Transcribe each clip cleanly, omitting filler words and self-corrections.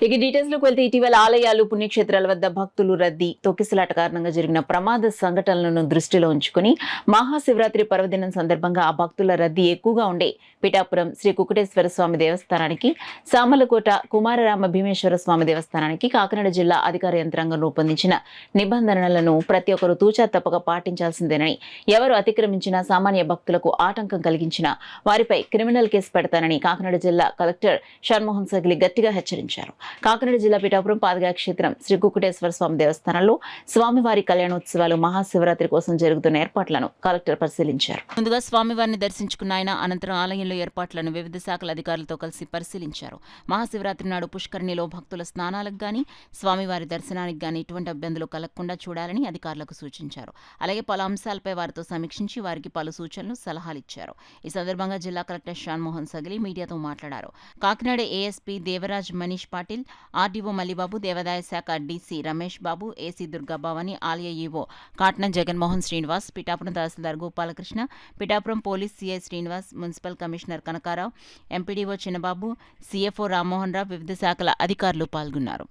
ఇక డీటెయిల్స్ లోకి వెళ్తే ఇటీవల ఆలయాలు పుణ్యక్షేత్రాల వద్ద భక్తులు రద్దీ తొక్కిసలాట కారణంగా జరిగిన ప్రమాద సంఘటనలను దృష్టిలో ఉంచుకుని మహాశివరాత్రి పర్వదినం సందర్భంగా ఆ భక్తుల రద్దీ ఎక్కువగా ఉండే పిఠాపురం శ్రీ కుకుటేశ్వర స్వామి దేవస్థానానికి, సామలకోట కుమారరామ భీమేశ్వర స్వామి దేవస్థానానికి కాకినాడ జిల్లా అధికార యంత్రాంగం రూపొందించిన నిబంధనలను ప్రతి ఒక్కరూ తూచా తప్పక పాటించాల్సిందేనని, ఎవరు అతిక్రమించినా, సామాన్య భక్తులకు ఆటంకం కలిగించినా వారిపై క్రిమినల్ కేసు పెడతానని కాకినాడ జిల్లా కలెక్టర్ షణ్మోహన్ సగిలి గట్టిగా హెచ్చరించారు. కాకినాడ జిల్లా పిఠాపురం పాదగా క్షేత్రం శ్రీ కుకుటేశ్వర స్వామి దేవస్థానంలో స్వామివారి కళ్యాణోత్సవాలు మహాశివరాత్రి కోసం జరుగుతున్న ఏర్పాట్లను కలెక్టర్ పరిశీలించారు. ముందుగా స్వామివారిని దర్శించుకున్న ఆయన అనంతరం ఆలయంలో ఏర్పాట్లను వివిధ శాఖల అధికారులతో కలిసి పరిశీలించారు. మహాశివరాత్రి నాడు పుష్కరిణిలో భక్తుల స్నానాలకు గాని, స్వామివారి దర్శనానికి గాని ఎటువంటి ఇబ్బందులు కలగకుండా చూడాలని అధికారులకు సూచించారు. అలాగే పలు అంశాలపై వారితో సమీక్షించి వారికి పలు సూచనలు, సలహాలు ఇచ్చారు. ఈ సందర్భంగా జిల్లా కలెక్టర్ షణ్మోహన్ సగిలి మీడియాతో మాట్లాడారు. కాకినాడ ఏఎస్పీ దేవరాజ్ మనీష్ పాటిల్, ఆర్డీఓ మల్లిబాబు, దేవాదాయ శాఖ డీసీ రమేష్ బాబు, ఏసీ దుర్గాభవాని, ఆలయ EO Katnam Jaganmohan Srinivas, Pithapuram tahsildar Gopalakrishna, Pithapuram police CI Srinivas, municipal commissioner Kanakarao, MPDO Chinnababu, CFO Rammohan Rao, వివిధ శాఖల అధికారులు పాల్గొన్నారు.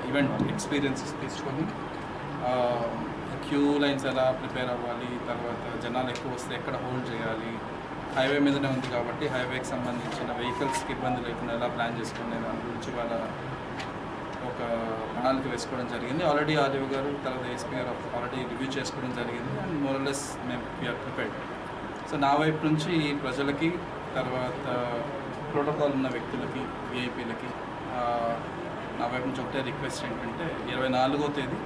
ఈవెంట్ ఎక్స్పీరియన్సెస్ తీసుకొని క్యూ లైన్స్ ఎలా ప్రిపేర్ అవ్వాలి, తర్వాత జనాలు ఎక్కువ వస్తే ఎక్కడ హోల్డ్ చేయాలి, హైవే మీదనే ఉంది కాబట్టి హైవేకి సంబంధించిన వెహికల్స్కి ఇబ్బంది లేకుండా ఎలా ప్లాన్ చేసుకునే దాని గురించి వాళ్ళ ఒక ప్రణాళిక వేసుకోవడం జరిగింది. ఆల్రెడీ ఆర్డీఓ గారు తర్వాత ఎస్పీ గారు ఆల్రెడీ రివ్యూ చేసుకోవడం జరిగింది అండ్ మోరల్లెస్ మేము వీఆర్ ప్రిపేర్డ్. సో నా వైపు నుంచి ప్రజలకి, తర్వాత ప్రోటోకాల్ ఉన్న వ్యక్తులకి, విఐపీలకి నా వైపు నుంచి ఒకటే రిక్వెస్ట్ ఏంటంటే 24వ తేదీ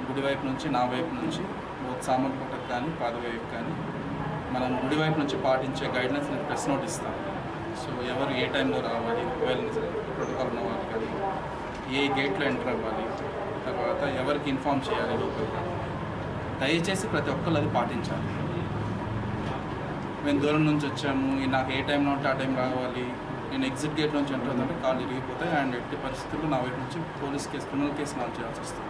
గుడి వైపు నుంచి, నా వైపు నుంచి సామర్లకోటకు కానీ పాదవేకి కానీ మనం గుడి వైపు నుంచి పాటించే గైడ్లైన్స్ నేను ప్రెస్ నోట్ ఇస్తాను. సో ఎవరు ఏ టైంలో రావాలి, ఒకవేళ ప్రోటోకాల్ ఉన్న వాళ్ళు కానీ ఏ గేట్లో ఎంటర్ అవ్వాలి, తర్వాత ఎవరికి ఇన్ఫామ్ చేయాలి లోపల, దయచేసి ప్రతి ఒక్కరు అది పాటించాలి. మేము దూరం నుంచి వచ్చాము, నాకు ఏ టైంలో ఉంటే ఆ టైం రావాలి, నేను ఎగ్జిట్ గేట్ నుంచి ఎంటర్ అవుతుంటే కాళ్ళు ఇరిగిపోతాయి అండ్ ఎట్టి పరిస్థితుల్లో నా వైపు నుంచి police case, criminal case launch చేయాల్సి వస్తుంది.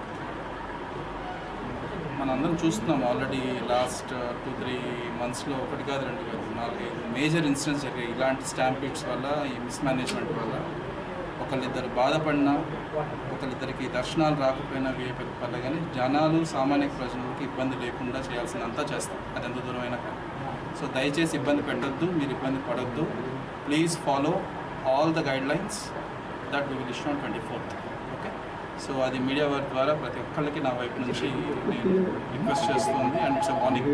మనందరం చూస్తున్నాం ఆల్రెడీ లాస్ట్ 2-3 మంత్స్లో ఒకటి కాదు, 2 కాదు, 4-5 మేజర్ ఇన్సిడెంట్స్ జరిగాయి. ఇలాంటి స్టాంపీడ్స్ వల్ల, ఈ మిస్మేనేజ్మెంట్ వల్ల ఒకళ్ళిద్దరు బాధపడినా, ఒకళ్ళిద్దరికి దర్శనాలు రాకపోయినా వీఐపీల వల్ల కానీ జనాలు, సామాన్య ప్రజలకు ఇబ్బంది లేకుండా చేయాల్సినంతా చేస్తాం, అది ఎంత దూరమైనా కానీ. సో దయచేసి ఇబ్బంది పెట్టద్దు, మీరు ఇబ్బంది పడద్దు. Please follow all the guidelines that we will issue on 24th. Okay, so అది మీడియా వారి ద్వారా ప్రతి ఒక్కళ్ళకి నా వైపు నుంచి నేను రిక్వెస్ట్ చేస్తుంది. అండ్ ఇట్స్ వార్నింగ్,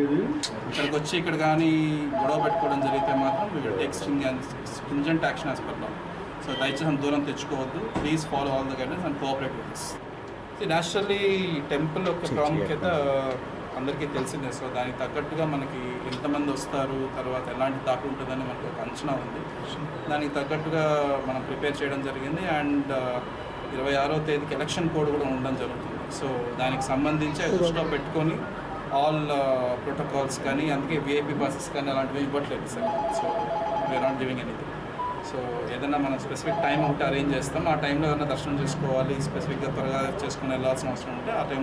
ఇక్కడికి వచ్చి ఇక్కడ కానీ గొడవ పెట్టుకోవడం జరిగితే మాత్రం we will take stringent action as per law. So దయచేసి అంత దూరం తెచ్చుకోవద్దు. Please follow all the guidelines and cooperate with this. Naturally temple యొక్క ప్రాముఖ్యత అందరికీ తెలిసిందే. సో దానికి తగ్గట్టుగా మనకి ఎంతమంది వస్తారు, తర్వాత ఎలాంటి తాకు ఉంటుందని మనకు ఒక అంచనా ఉంది. దానికి తగ్గట్టుగా మనం ప్రిపేర్ చేయడం జరిగింది. అండ్ 26వ తేదీకి ఎలక్షన్ కోడ్ కూడా ఉండడం జరుగుతుంది. సో దానికి సంబంధించి దృష్టిలో పెట్టుకొని ఆల్ ప్రోటోకాల్స్ కానీ, అందుకే విఐపీ పాసెస్ కానీ అలాంటివి ఇవ్వట్లేదు sir. So we are not giving anything. So ఏదైనా మనం స్పెసిఫిక్ టైం ఒకటి అరేంజ్ చేస్తాం, ఆ టైంలో ఏదైనా దర్శనం చేసుకోవాలి, స్పెసిఫిక్గా త్వరగా చేసుకుని వెళ్ళాల్సిన అవసరం ఉంటే ఆ టైం